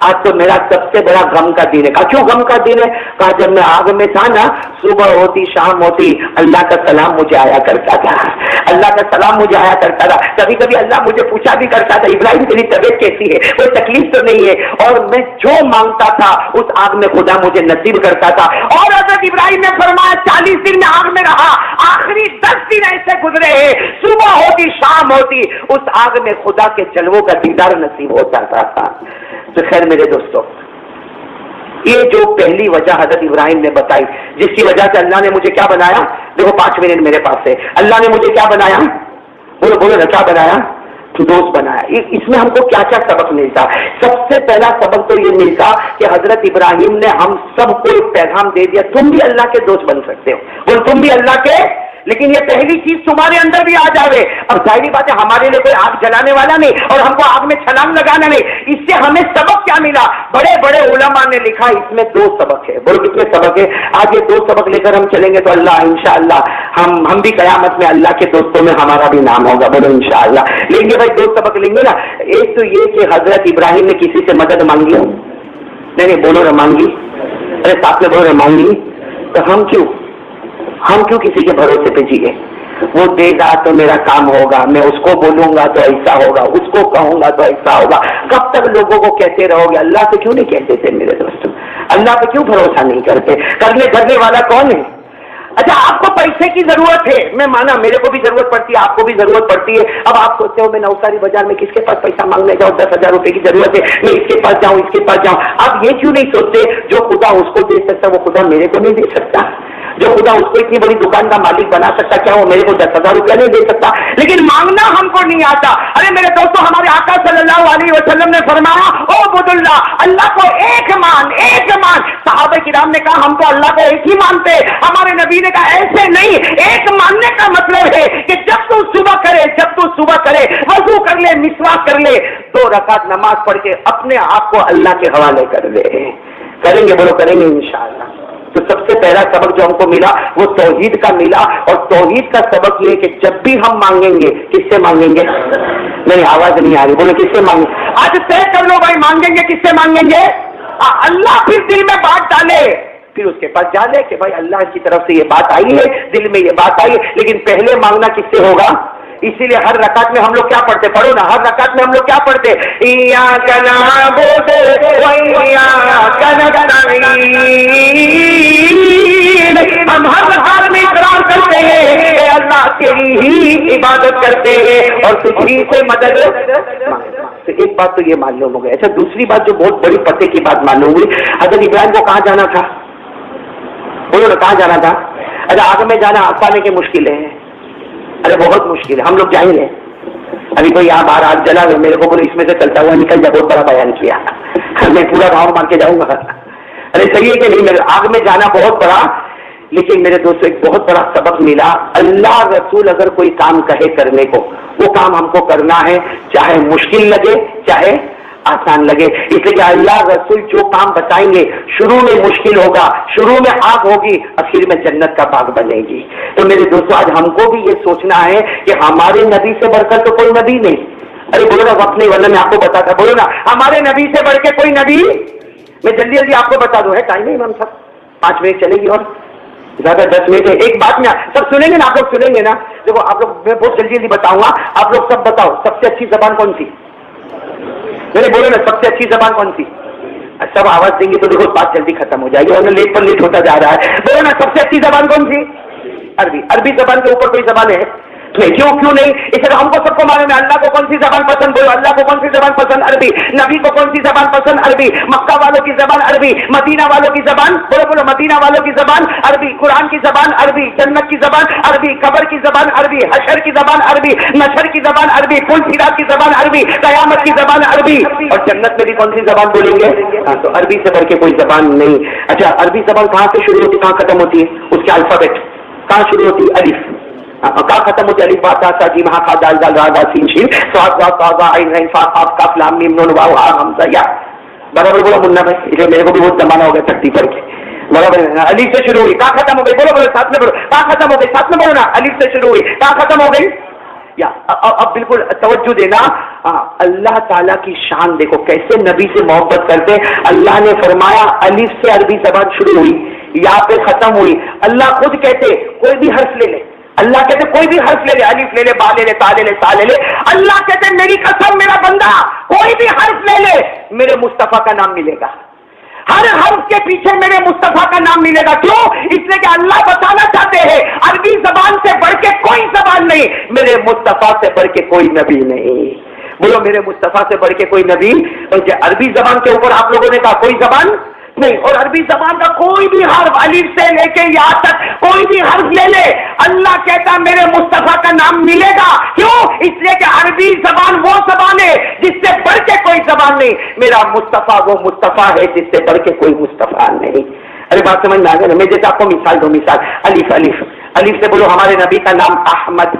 A: آج تو میرا سب سے بڑا غم کا دن ہے۔ کہا کیوں غم کا دن ہے؟ کہا جب میں آگ میں تھا نا، صبح ہوتی شام ہوتی اللہ کا سلام مجھے آیا کرتا تھا، اللہ کا سلام مجھے آیا کرتا تھا، کبھی کبھی اللہ مجھے پوچھا بھی کرتا تھا ابراہیم تیری طبیعت کیسی ہے، کوئی تکلیف تو نہیں ہے، اور میں جو مانگتا تھا اس آگ میں خدا مجھے نصیب کرتا تھا۔ اور حضرت ابراہیم نے فرمایا 40 دن میں آگ میں رہا، آخری 10 دن ایسے گزرے ہیں صبح ہوتی شام ہوتی اس آگ میں خدا کے جلووں کا دیدار نصیب ہوتا تھا۔ تو خیر میرے دوستوں، یہ جو پہلی وجہ حضرت ابراہیم نے بتائی جس کی وجہ سے اللہ نے مجھے کیا بنایا، دیکھو 5 منٹ میرے پاس ہے، اللہ نے مجھے کیا بنایا، بولو نا کیا بنایا، تو دوست بنایا۔ اس میں ہم کو کیا کیا سبق ملتا؟ سب سے پہلا سبق تو یہ ملتا کہ حضرت ابراہیم نے ہم سب کو ایک پیغام دے دیا، تم بھی اللہ کے دوست بن سکتے ہو، بولو تم بھی اللہ کے، لیکن یہ پہلی چیز تمہارے اندر بھی آ جاوے۔ اب ظاہری بات ہے ہمارے لیے کوئی آگ جلانے والا نہیں اور ہم کو آگ میں چھلانگ لگانا نہیں، اس سے ہمیں سبق کیا ملا؟ بڑے بڑے علماء نے لکھا اس میں 2 سبق ہے، بولو کتنے سبق ہے؟ آج یہ 2 سبق لے کر ہم چلیں گے تو اللہ انشاءاللہ ہم بھی قیامت میں اللہ کے دوستوں میں ہمارا بھی نام ہوگا، بولو انشاءاللہ لیں گے بھائی 2 سبق لیں گے نا۔ ایک تو یہ کہ حضرت ابراہیم نے کسی سے مدد مانگی، نہیں بولو نہ مانگی، ارے ساتھ میں بولو نہ مانگی، تو ہم کیوں کسی کے بھروسے پہ جیے؟ وہ دے گا تو میرا کام ہوگا، میں اس کو بولوں گا تو ایسا ہوگا، اس کو کہوں گا تو ایسا ہوگا۔ کب تک لوگوں کو کہتے رہو گے؟ اللہ سے کیوں نہیں کہتے تھے میرے دوستوں؟ اللہ پہ کیوں بھروسہ نہیں کرتے؟ کرنے والا کون ہے؟ اچھا آپ کو پیسے کی ضرورت ہے، میں مانا میرے کو بھی ضرورت پڑتی ہے، آپ کو بھی ضرورت پڑتی ہے۔ اب آپ سوچتے ہو میں نوساری بازار میں کس کے پاس پیسہ مانگنے جاؤں، 10,000 روپے کی ضرورت ہے، میں اس کے پاس جاؤں اس کے پاس جاؤں۔ آپ یہ کیوں نہیں سوچتے جو خدا اس کو دے سکتا وہ خدا میرے کو نہیں دے سکتا؟ جو خدا اس کو اتنی بڑی دکان کا مالک بنا سکتا کیا وہ میرے کو 10,000 روپیہ نہیں دے سکتا؟ لیکن مانگنا ہم کو نہیں آتا۔ ارے میرے دوستوں ہمارے آقا صلی اللہ علیہ وسلم نے فرمایا او عبد اللہ کو ایک مان۔ صحابہ کرام نے کہا ہم تو اللہ کو ایک ہی مانتے، ہمارے نبی نے کہا ایسے نہیں، ایک ماننے کا مطلب ہے کہ جب تو صبح کرے وضو کر لے، مسواک کر لے، 2 رکعت نماز پڑھ کے اپنے آپ کو اللہ کے حوالے کر دے۔ کریں گے بولو کریں گے انشاءاللہ۔ تو سب سے پہلا سبق جو ہم کو ملا وہ توحید کا ملا، اور توحید کا سبق یہ کہ جب بھی ہم مانگیں گے کس سے مانگیں گے؟ نہیں آواز نہیں آ رہی، بولو کس سے مانگیں؟ آج طے کر لو بھائی، مانگیں گے کس سے مانگیں گے؟ اللہ پھر دل میں بات ڈالے، پھر اس کے پاس جانے کہ بھائی اللہ کی طرف سے یہ بات آئی ہے، دل میں یہ بات آئی ہے، لیکن پہلے مانگنا کس سے ہوگا؟ اسی لیے ہر رکعت میں ہم لوگ کیا پڑھتے، پڑھو نا، ہر رکعت میں ہم لوگ کیا پڑھتے؟ ایاک نعبد و ایاک نستعین۔ ہم ہر رکعت میں اقرار کرتے ہیں اے اللہ تیری ہی عبادت کرتے ہیں اور تجھی سے مدد۔ تو ایک بات تو یہ معلوم ہو گئی۔ اچھا دوسری بات جو بہت بڑی پتے کی بات معلوم ہوئی، حضرت ابراہیم کو کہاں جانا تھا؟ بولو نا کہاں جانا تھا؟ اچھا آگ میں جانا آسانے کی مشکل ہے، ارے بہت مشکل ہے، ہم لوگ جائیں گے۔ ابھی کوئی یہاں باہر آگ جلا میرے کو بولے اس میں سے چلتا ہوا نکل جا، بہت بڑا بیان کیا، میں پورا گاؤں مار کے جاؤں گا۔ ارے صحیح ہے کہ نہیں؟ میرے آگ میں جانا بہت بڑا، لیکن میرے دوستوں ایک بہت بڑا سبق ملا، اللہ رسول اگر کوئی کام کہے کرنے کو، وہ کام ہم کو کرنا ہے، چاہے مشکل لگے چاہے آسان لگے. اس لیے کہ اللہ رسول جو کام بتائیں گے شروع میں مشکل ہوگا، شروع میں آگ ہوگی، آخر میں جنت کا باغ بنے گی. تو میرے دوستوں آج ہم کو بھی یہ سوچنا ہے کہ ہمارے نبی سے بڑھ کر تو کوئی نبی نہیں. ارے بولو نا وقت نہیں ورنہ میں آپ کو بتاتا، بولو نا ہمارے نبی سے بڑھ کے کوئی نبی. میں جلدی جلدی آپ کو بتا دوں، ہے ٹائم نہیں ہم سب 5 منٹ چلے گی اور زیادہ 10 منٹ ہے. ایک بات میں سب سنیں گے نا، آپ لوگ سنیں گے نا. دیکھو آپ لوگ، میں بہت جلدی جلدی بتاؤں گا، آپ لوگ سب بتاؤ سب سے اچھی زبان کون سی؟ میرے بولو نا سب سے اچھی زبان کون سی؟ سب آواز دیں گے تو دیکھو بات جلدی ختم ہو جائے گی، ورنہ لیٹ پر لیٹ ہوتا جا رہا ہے. بولو نا سب سے اچھی زبان کون سی؟ عربی. عربی زبان کے اوپر کوئی زبان ہے نہیں. کیوں نہیں؟ اس لیے ہم کو سب کو معلوم ہے اللہ کو کون سی زبان پسند. بولو اللہ کو کون سی زبان پسند؟ عربی. نبی کو کون سی زبان پسند؟ عربی. مکہ والوں کی زبان عربی، مدینہ والوں کی زبان، بولو مدینہ والوں کی زبان عربی، قرآن کی زبان عربی، جنت کی زبان عربی، قبر کی زبان عربی، حشر کی زبان عربی، نشر کی زبان عربی، پل صراط کی زبان عربی، قیامت کی زبان عربی. اور جنت میں بھی کون سی زبان بولیں گے؟ تو عربی سے بڑھ کے کوئی زبان نہیں. اچھا عربی زبان کہاں سے شروع ہوتی کہاں ختم ہوتی ہے؟ اس کے الفابیٹ کہاں شروع ہوتی؟ الف. کہاں ختم ہوتی؟ الف با تا سا جیم ہا کھا دال دال را دا سین شین صاد وا تا زا عین عین فا قاف کاف لام میم نون واو ہا حمزہ یا. برابر بولو منا بھائی، اس لیے میرے کو بھی بہت زمانہ ہو گیا تکتی پڑھ کے. برابر الف سے شروع ہوئی، کہاں ختم ہو گئی؟ بولو ساتھ میں بولو کہاں ختم ہو گئی؟ ساتھ میں بولو نا الف سے شروع ہوئی کہاں ختم ہو گئی؟ یا اب بالکل توجہ دینا. اللہ تعالیٰ کی شان دیکھو کیسے نبی سے محبت کرتے. اللہ نے فرمایا الف سے عربی زبان شروع ہوئی، یا پہ ختم ہوئی. اللہ خود کہتے کوئی بھی حرف لے لے، اللہ کہتے کوئی بھی حرف لے لے، الف لے لے، با لے لے، تا لے لے، سا لے لے. اللہ کہتے میری قسم میرا بندہ کوئی بھی حرف لے لے میرے مصطفیٰ کا نام ملے گا. ہر حرف کے پیچھے میرے مصطفیٰ کا نام ملے گا. کیوں؟ اس لیے کہ اللہ بتانا چاہتے ہیں عربی زبان سے بڑھ کے کوئی زبان نہیں، میرے مصطفیٰ سے بڑھ کے کوئی نبی نہیں. بولو میرے مصطفیٰ سے بڑھ کے کوئی نبی. عربی زبان کے اوپر آپ لوگوں نے کہا کوئی زبان نہیں. اور عربی زبان کا کوئی بھی حرف الف سے لے کے یہاں تک کوئی بھی حرف لے لے، اللہ کہتا میرے مصطفیٰ کا نام ملے گا. کیوں؟ اس لیے کہ عربی زبان وہ زبان ہے جس سے بڑھ کے کوئی زبان نہیں. میرا مصطفیٰ وہ مصطفیٰ ہے جس سے بڑھ کے کوئی مصطفیٰ نہیں. ارے بات سمجھ میں آ گیا؟ میں جیسے آپ کو مثال دوں، مثال الف الف الف سے بولو ہمارے نبی کا نام احمد.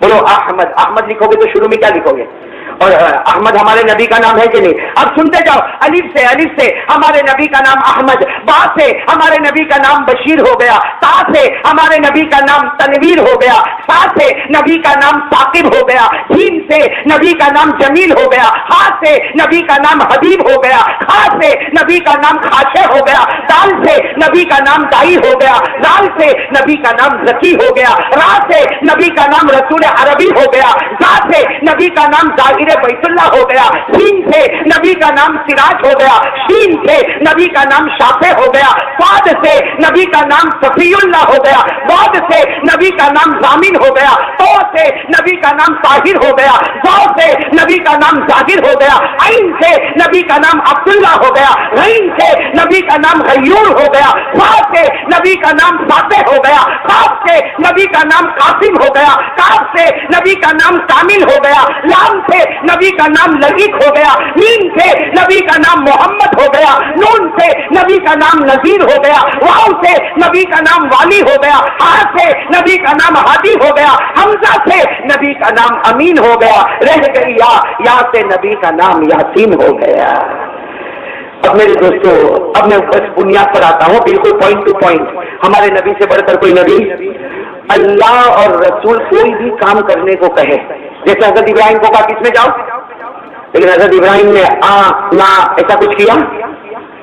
A: بولو احمد. احمد لکھو گے تو شروع میں کیا لکھو گے؟ اور احمد ہمارے نبی کا نام ہے کہ نہیں؟ اب سنتے جاؤ. الف سے ہمارے نبی کا نام احمد، با سے ہمارے نبی کا نام بشیر ہو گیا، تا سے ہمارے نبی کا نام تنویر ہو گیا، سا سے نبی کا نام ثاقب ہو گیا، جیم سے نبی کا نام جمیل ہو گیا، ہا سے نبی کا نام حبیب ہو گیا، خا سے نبی کا نام خاشع ہو گیا، دال سے نبی کا نام دائی ہو گیا، لال سے نبی کا نام ذکی ہو گیا، را سے نبی کا نام رسول عربی ہو گیا، زا سے نبی کا نام ظاہر بیت اللہ ہو گیا، سین سے نبی کا نام سراج ہو گیا، شین سے نبی کا نام شافع ہو گیا، صاد سے نبی کا نام صفی اللہ ہو گیا، ضاد سے نبی کا نام ضامن ہو گیا، تو سے نبی کا نام طاہر ہو گیا، ظا سے نبی کا نام ظاہر ہو گیا، عین سے نبی کا نام عبداللہ ہو گیا، غین سے نبی کا نام غیور ہو گیا، فا سے نبی کا نام فاتح ہو گیا، قاف سے نبی کا نام قاسم ہو گیا، کاف سے نبی کا نام کامل ہو گیا، لام سے نبی کا نام لگیق ہو گیا، میم سے نبی کا نام محمد ہو گیا، نون سے نبی کا نام نذیر ہو گیا، واو سے نبی کا نام والی ہو گیا، ہا سے نبی کا نام ہادی ہو گیا، حمزہ سے نبی کا نام امین ہو گیا، رہ گئی یا سے نبی کا نام یاسین ہو گیا. اب میرے دوستو اب میں بس بنیاد پر آتا ہوں، بالکل پوائنٹ ٹو پوائنٹ. ہمارے نبی سے بڑھ کر کوئی نبی. اللہ اور رسول کوئی بھی کام کرنے کو کہے، جیسے حضرت ابراہیم کو کہا کس میں جاؤ، لیکن حضرت ابراہیم نے نہ ایسا کچھ کیا.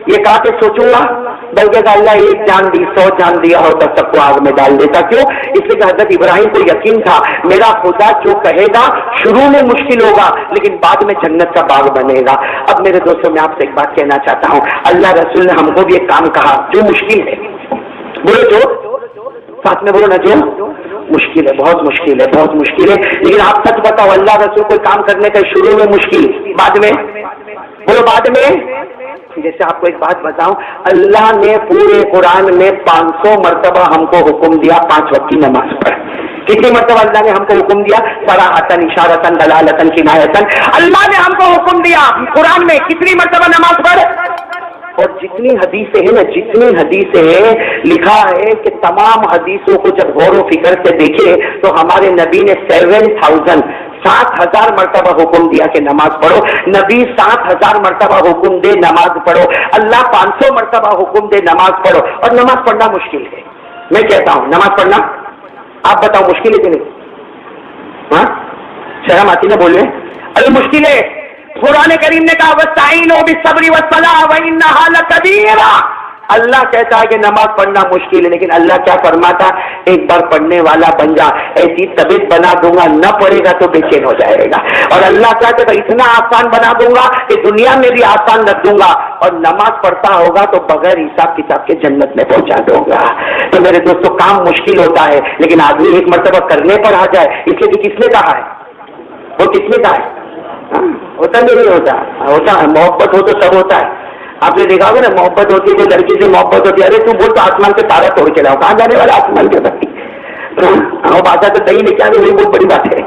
A: یہ کہا کہ سوچوں گا، بلکہ اللہ ایک جان دی 100 جان دیا ہوتا سب کو آگ میں ڈال دیتا. کیوں؟ اس لیے کہ حضرت ابراہیم کو یقین تھا میرا خدا جو کہے گا شروع میں مشکل ہوگا لیکن بعد میں جنت کا باغ بنے گا. اب میرے دوستوں میں آپ سے ایک بات کہنا چاہتا ہوں، اللہ رسول نے ہم کو بھی ایک کام کہا جو مشکل ہے. بولو جو ساتھ میں بولو نا، جو مشکل ہے، بہت مشکل ہے، بہت مشکل ہے. لیکن آپ سچ بتاؤ اللہ رسول کوئی کام کرنے کا شروع میں مشکل، بعد میں بولو بعد میں. جیسے آپ کو ایک بات بتاؤں، اللہ نے پورے قرآن میں 500 مرتبہ ہم کو حکم دیا 5 وقت کی نماز پڑھ. کتنی مرتبہ اللہ نے ہم کو حکم دیا؟ صراحتاً، اشارتاً، دلالتاً، کنایتاً. اللہ نے ہم کو حکم دیا قرآن میں کتنی مرتبہ نماز پڑھ؟ اور جتنی حدیثیں ہیں نا, جتنی حدیثیں ہیں, لکھا ہے کہ تمام حدیثوں کو جب غور و فکر سے دیکھے تو ہمارے نبی نے 7,000 مرتبہ حکم دیا کہ نماز پڑھو. نبی 7,000 مرتبہ حکم دے نماز پڑھو, اللہ 500 مرتبہ حکم دے نماز پڑھو. اور نماز پڑھنا مشکل ہے. میں کہتا ہوں نماز پڑھنا, آپ بتاؤ مشکل ہے کہ نہیں؟ ہاں شرم آتی نا بولے؟ ارے مشکل ہے. قرآن کریم نے کہا وَاسْتَعِينُوا بِالصَّبْرِ وَالصَّلَاةِ وَإِنَّهَا لَكَبِيرَةٌ. اللہ کہتا ہے کہ نماز پڑھنا مشکل ہے, لیکن اللہ کیا فرماتا, ایک بار پڑھنے والا بن جا, ایسی طبیعت بنا دوں گا, نہ پڑھے گا تو بے چین ہو جائے گا. اور اللہ کہتا ہے اتنا آسان بنا دوں گا کہ دنیا میں بھی آسان رکھ دوں گا, اور نماز پڑھتا ہوگا تو بغیر حساب کتاب کے جنت میں پہنچا دوں گا. تو میرے دوستوں کام مشکل ہوتا ہے, لیکن آدمی ایک مرتبہ کرنے پر آ جائے. اس لیے کس نے کہا ہے, وہ کس نے کہا ہے, ہوتا نہیں ہوتا, ہوتا ہے. محبت ہو تو سب ہوتا ہے. آپ نے دیکھا ہوگا نا, محبت ہوتی ہے, جو لڑکی سے محبت ہوتی ہے, ارے تو بول تو آسمان سے تارا توڑ کے لاؤ, کہاں جانے والا آسمان کے بھائی, وہ بادشاہ تو صحیح لے کے آگے, وہی بہت بڑی بات ہے.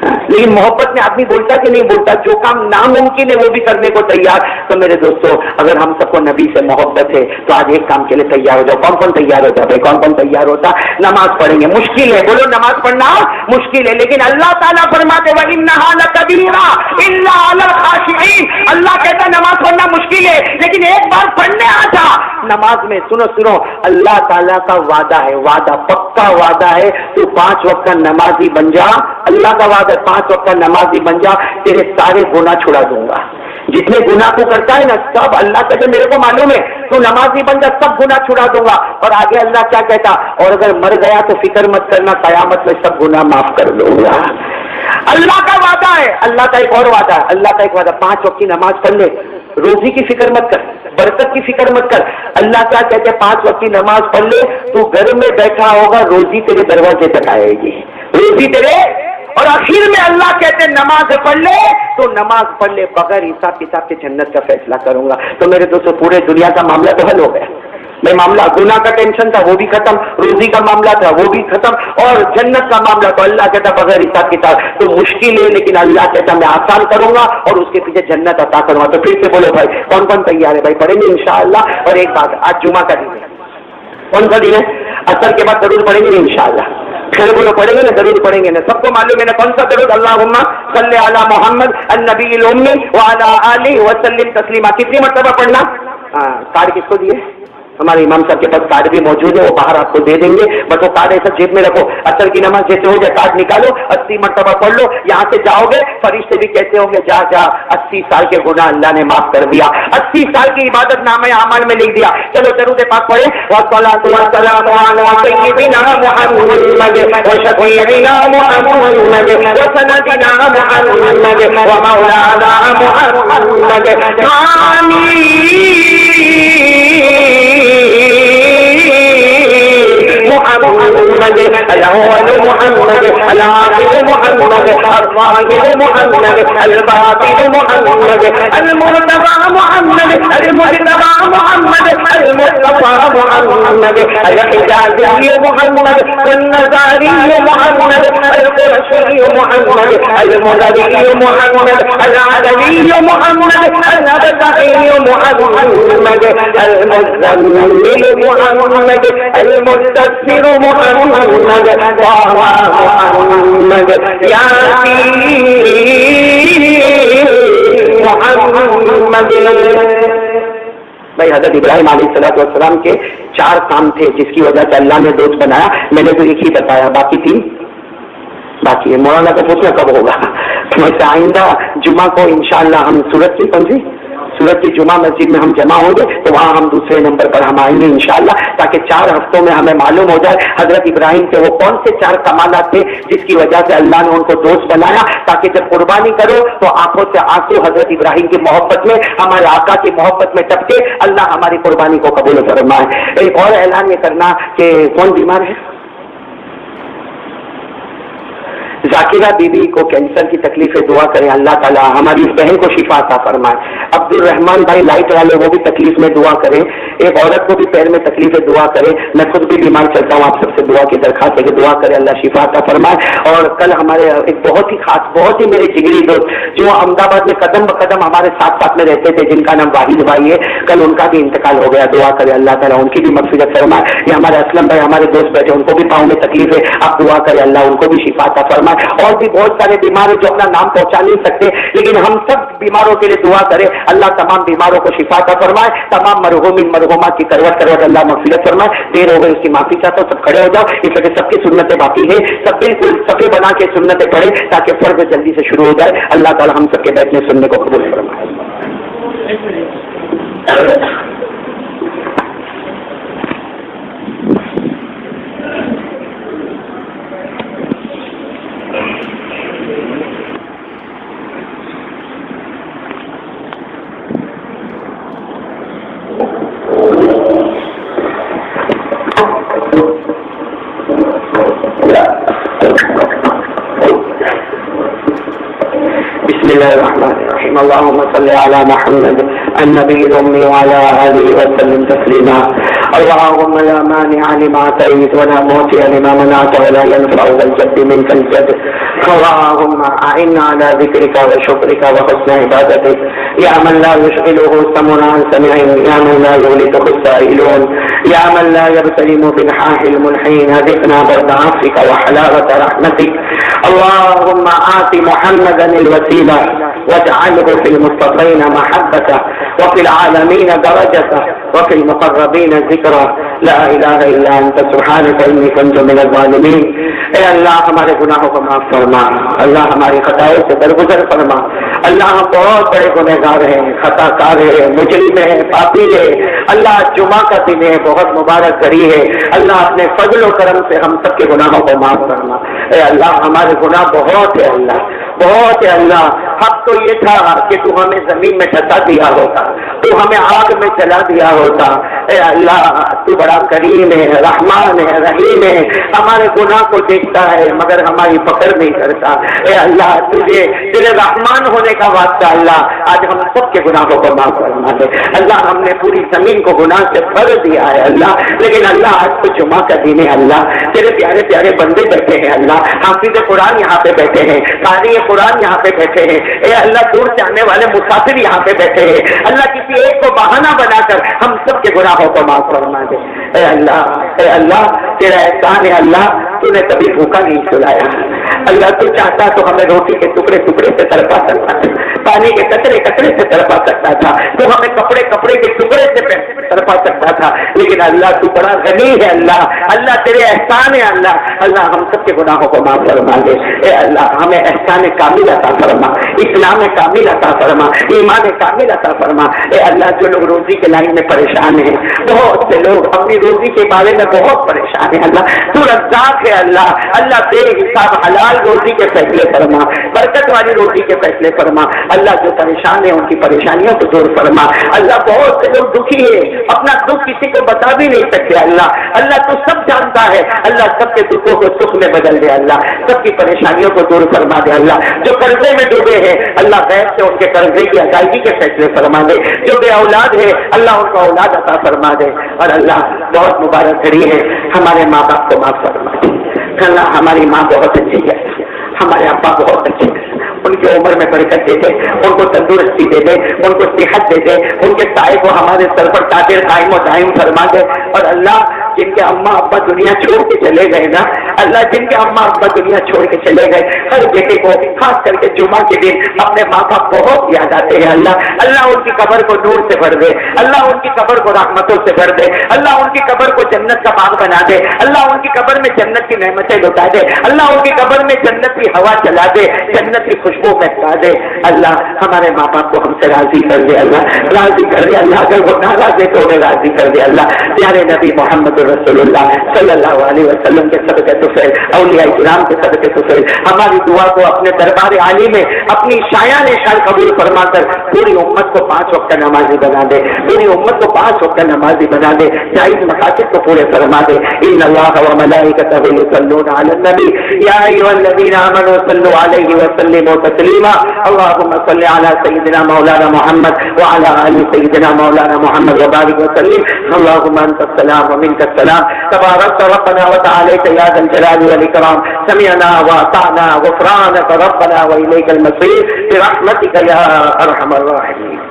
A: لیکن محبت میں آدمی بولتا کہ نہیں بولتا, جو کام ناممکن ہے وہ بھی کرنے کو تیار. تو میرے دوستوں اگر ہم سب کو نبی سے محبت ہے تو آج ایک کام کے لیے تیار ہو جاؤ. کون کون تیار ہوتا ہے, کون کون تیار ہوتا؟ نماز پڑھیں گے. مشکل ہے, بولو نماز پڑھنا مشکل ہے, لیکن اللہ تعالیٰ فرماتے وَإِنَّهَا لَكَبِيرَةٌ إِلَّا عَلَى الْخَاشِعِينَ. اللہ کہتا ہے نماز پڑھنا مشکل ہے, لیکن ایک بار پڑھنے آ جا نماز میں. سنو, اللہ تعالیٰ کا وعدہ ہے, وعدہ پکا وعدہ ہے, تو 5 وقت کا نمازی بن جا. اللہ کا وعدہ 5 وقت کا نمازی بن جا, تیرے سارے گناہ چھڑا دوں گا. جتنے گناہ کو کرتا ہے نا سب, اللہ کا جو میرے کو معلوم ہے, تو نمازی بن جا, سب گناہ چھڑا دوں گا. اور آگے اللہ کیا کہتا, اور اگر مر گیا تو فکر مت کرنا, قیامت میں سب گناہ معاف کر دوں گا. اللہ کا وعدہ ہے. اللہ کا ایک اور وعدہ ہے, اللہ کا ایک وعدہ, 5 وقت کی نماز پڑھ لے, روزی کی فکر مت کر, برکت کی فکر مت کر. اللہ کیا کہتے ہیں, 5 وقت کی نماز پڑھ لے, تو گھر میں بیٹھا ہوگا, روزی تیرے دروازے تک آئے گی, روزی تیرے. اور آخر میں اللہ کہتے ہیں نماز پڑھ لے, تو نماز پڑھ لے, بغیر حساب کتاب کے جنت کا فیصلہ کروں گا. تو میرے دوستوں پورے دنیا کا معاملہ تو حل ہو گیا. میں معاملہ گناہ کا ٹینشن تھا وہ بھی ختم, روزی کا معاملہ تھا وہ بھی ختم, اور جنت کا معاملہ تو اللہ کہتا بغیر حساب کتاب. تو مشکل ہے, لیکن اللہ کہتا میں آسان کروں گا اور اس کے پیچھے جنت عطا کروں گا. تو پھر سے بولو بھائی کون کون تیار ہے؟ بھائی پڑھیں گے انشاءاللہ. اور ایک بات, آج جمعہ کا دن ہے, کون سا دن ہے؟ اثر کے بعد ضرور پڑھیں گے انشاءاللہ. پھر بولو پڑھیں گے نا, ضرور پڑھیں گے نا. سب کو معلوم ہے نا کون سا ضرور, اللہم صلی علی محمد النبی الامی وعلی آلہ وسلم تسلیما. کتنی مرتبہ پڑھنا؟ کارڈ کس کو دیے؟ ہمارے امام صاحب کے پاس کارڈ بھی موجود ہے, وہ باہر آپ کو دے دیں گے. بس وہ کارڈ ایسا جیب میں رکھو, اثر کی نماز جیسے ہو جائے کارڈ نکالو, 80 مرتبہ پڑھ لو. یہاں سے جاؤ گے فرشتے بھی کہتے ہوں گے جا جا, 80 سال کے گناہ اللہ نے معاف کر دیا, 80 سال کی عبادت نامہ اعمال میں لکھ دیا. چلو درود پاک پڑھیں, والصلاۃ والسلام علی سیدنا محمد وشفیعنا محمد وسندنا محمد ومولانا محمد. محمد الأول محمد الآخر محمد الظاهر محمد الباطن محمد المرتضى محمد المجتبى محمد المصطفى محمد الحجازي محمد النزاري محمد القرشي محمد المدري محمد العدوي محمد الأبدعي محمد المزمل محمد المستغفر محمد طه محمد یاسین محمد. بھائی حضرت ابراہیم علیہ السلام کے 4 کام تھے جس کی وجہ سے اللہ نے دوست بنایا. میں نے تو ایک ہی بتایا, باقی 3 باقی ہے. مولانا کا پوچھنا کب ہوگا؟ ویسے آئندہ جمعہ کو انشاءاللہ ہم سورت کی کون سی سورت کی جمعہ مسجد میں ہم جمع ہوں گے, تو وہاں ہم دوسرے نمبر پر ہم آئیں گے انشاءاللہ, تاکہ 4 ہفتوں میں ہمیں معلوم ہو جائے حضرت ابراہیم کے وہ کون سے 4 کمالات تھے جس کی وجہ سے اللہ نے ان کو دوست بنایا, تاکہ جب قربانی کرو تو آنکھوں سے آنسو حضرت ابراہیم کی محبت میں, ہمارے آقا کی محبت میں ٹپکے. اللہ ہماری قربانی کو قبول فرمائے. ایک اور اعلان یہ کرنا کہ کون بیمار ہے؟ ذاکرہ بیوی کو کینسر کی تکلیفیں دعا کریں اللہ تعالیٰ ہماری اس بہن کو شفا عطا فرمائے. عبد الرحمان بھائی لائٹ والے وہ بھی تکلیف میں دعا کریں. ایک عورت کو بھی پیر میں تکلیفیں دعا کریں. میں خود بھی بیمار چلتا ہوں, آپ سب سے دعا کی درخواست ہے کہ دعا کرے اللہ شفا عطا فرمائے. اور کل ہمارے ایک بہت ہی خاص بہت ہی میرے جگری دوست جو احمد آباد میں قدم بقدم ہمارے ساتھ ساتھ میں رہتے تھے جن کا نام واحد بھائی ہے, کل ان کا بھی انتقال ہو گیا. دعا کرے اللہ تعالیٰ ان کی بھی مغفرت فرمائے. یہ ہمارے اسلم بھائی ہمارے دوست بیٹھے ان کو بھی پاؤں میں تکلیف ہے, آپ دعا کرے اللہ ان کو بھی شفا عطا فرمائے. اور بھی بہت سارے بیمار جو اپنا نام پہنچا نہیں سکتے لیکن ہم سب بیماروں کے لیے دعا کرے اللہ تمام بیماروں کو شفا عطا فرمائے. تمام مرحومین مرحومات کی کروٹ کروٹ اللہ مغفرت فرمائے. دیر ہو گئی اس کی معافی چاہتا ہوں, سب کھڑے ہو جاؤ. اس وقت سب کی سنتیں باقی ہے, سب بالکل صفے بنا کے سنتیں پڑھیں تاکہ فرض جلدی سے شروع ہو جائے. اللہ تعالی ہم سب کے بیٹھنے سننے کو قبول فرمائے. بسم الله الرحمن الرحيم. اللهم صل على محمد النبي الأمي وعلى آله وسلم تسليما. اللهم لا مانع لما أعطيت ولا معطي لما منعت ولا ينفع ذا الجد منك الجد. اللهم أعنا على ذكرك وشكرك وحسن عبادتك يا من لا يشغله سمع عن سمع, يا من لا يغلقه السائلون, يا من لا يبتلم بالحاح الملحين. ذقنا برد عفوك وحلاوة رحمتك. اللهم آت محمدا الوسيلة واجعله في المصطفين محبته وفي العالمين درجته وفي المقربين ذكره. لا إله إلا أنت سبحانك إني كنت من الظالمين. اے اللہ ہمارے گناہوں کو معاف فرما, اللہ ہماری خطاؤں سے درگزر فرما. اللہ ہم بہت بڑے گنہگار ہیں, خطا کار ہیں, مجرم ہیں, پاپی ہیں. اللہ جمعہ کا دن ہے, بہت مبارک گھڑی ہے. اللہ اپنے فضل و کرم سے ہم سب کے گناہوں کو معاف فرما. اے اللہ ہمارے گناہ بہت ہے, اللہ بہت ہے. اللہ حق تو یہ تھا کہ تو ہمیں زمین میں دھسا دیا ہوتا, تو ہمیں آگ میں جلا دیا ہوتا. اے اللہ تو بڑا کریم ہے, رحمان ہے, رحیم ہے. ہمارے گناہ کو دیکھتا ہے مگر ہماری فکر نہیں کرتا. اے اللہ تجھے تیرے رحمان ہونے کا واسطہ اللہ آج ہم سب کے گناہوں کو معاف فرما دے. اللہ ہم نے پوری زمین کو گناہ سے بھر دیا ہے اللہ, لیکن اللہ آج تو جمعہ کا دن ہے. اللہ تیرے پیارے پیارے بندے بیٹھے ہیں, اللہ حافظ قرآن یہاں پہ بیٹھے ہیں, قاری قرآن یہاں پہ بیٹھے ہیں. اے اللہ دور سے آنے والے مسافر یہاں پہ بیٹھے ہیں. اللہ کسی ایک کو بہانہ بنا کر ہم سب کے گناہوں کو معاف فرما دے. اے اللہ تیرا احسان ہے اللہ, تو نے کبھی بھوکا نہیں سلایا. اللہ تو چاہتا تو ہمیں روٹی کے ٹکڑے ٹکڑے سے تڑپا سکتا تھا, پانی کے قطرے قطرے سے تڑپا سکتا تھا, تو ہمیں کپڑے کپڑے کے ٹکڑے سے تڑپا سکتا تھا. لیکن اللہ تو بڑا غنی ہے اللہ, اللہ تیرے احسان ہے اللہ ہم سب کے گناہوں کو معاف فرما دے. اے اللہ ہمیں احسان کامل عطا فرما, اسلام کامل عطا فرما, ایمان کامل عطا فرما. اے اللہ جو لوگ روزی کے لائن میں پریشان ہیں, بہت سے لوگ اپنی روزی کے بارے میں بہت پریشان ہیں, اللہ تو رزاق ہے اللہ بے حساب حلال روزی کے فیصلے فرما, برکت والی روزی کے فیصلے فرما. اللہ جو پریشان ہے ان کی پریشانیوں کو دور فرما. اللہ بہت سے لوگ دکھی ہے, اپنا دکھ کسی کو بتا بھی نہیں سکتے. اللہ تو سب جانتا ہے. اللہ سب کے دکھوں کو سکھ میں بدل دے, اللہ سب کی پریشانیوں کو دور فرما دے. اللہ جو قرضے میں ڈوبے ہیں اللہ غیر سے ان کے قرضے کی ادائیگی کے فیصلے فرما دے. جو بے اولاد ہے اللہ ان کو اولاد عطا فرما دے. اور اللہ بہت مبارک گھڑی ہے, ہمارے ماں باپ کو معاف فرما دے. اللہ ہماری ماں بہت اچھی ہے, ہمارے ابا بہت اچھے ہیں, ان کی عمر میں برکت دے دے, ان کو تندرستی دے دے, ان کو صحت دے دے, ان کے سائے کو ہمارے سر پر قادر قائم و دائم فرما دے. اور اللہ جن کے اماں ابا دنیا چھوڑ کے چلے گئے نا, اللہ جن کے اماں ابا دنیا چھوڑ کے چلے گئے, ہر بیٹے کو خاص کر کے جمعہ کے دن اپنے ماں باپ بہت یاد آتے ہیں. اللہ ان کی قبر کو نور سے بھر دے, اللہ ان کی قبر کو رحمتوں سے بھر دے, اللہ ان کی قبر کو جنت کا باغ بنا دے, اللہ ان کی قبر میں جنت کی نعمتیں لٹا دے, اللہ ان کی قبر میں جنت کی ہوا چلا دے, جنت کی خوشبو بہتا دے. اللہ ہمارے ماں باپ کو ہم سے راضی کر دے, اللہ راضی کر دے. اللہ اگر وہ ناراض ہے تو انہیں راضی کر دے. اللہ پیارے نبی محمد رسول اللہ صلی اللہ علیہ وسلم کے صدقے طفیل، اولیاء کرام کے صدقے طفیل ہماری دعا کو اپنے دربار عالی میں اپنی شایان شان قبول فرما کر پوری امت کو 5 وقت نمازی بنا دے، پوری امت کو 5 وقت نمازی بنا دے، جائز مقاصد کو پورے فرما دے۔ ان اللہ و ملائکتہ یصلون علی النبی یا ایھا الذین آمنوا صلوا علیہ وسلموا تسلیما اللهم صل علی سیدنا مولانا محمد وعلى آل سیدنا مولانا محمد وبارک وسلم اللهم انت السلام ومنك السلام تبارک ربنا وتعالى یا ذا الجلال والاکرام سمعنا واطعنا غفرانك ربنا وإليك المصير برحمتك يا أرحم الراحمين۔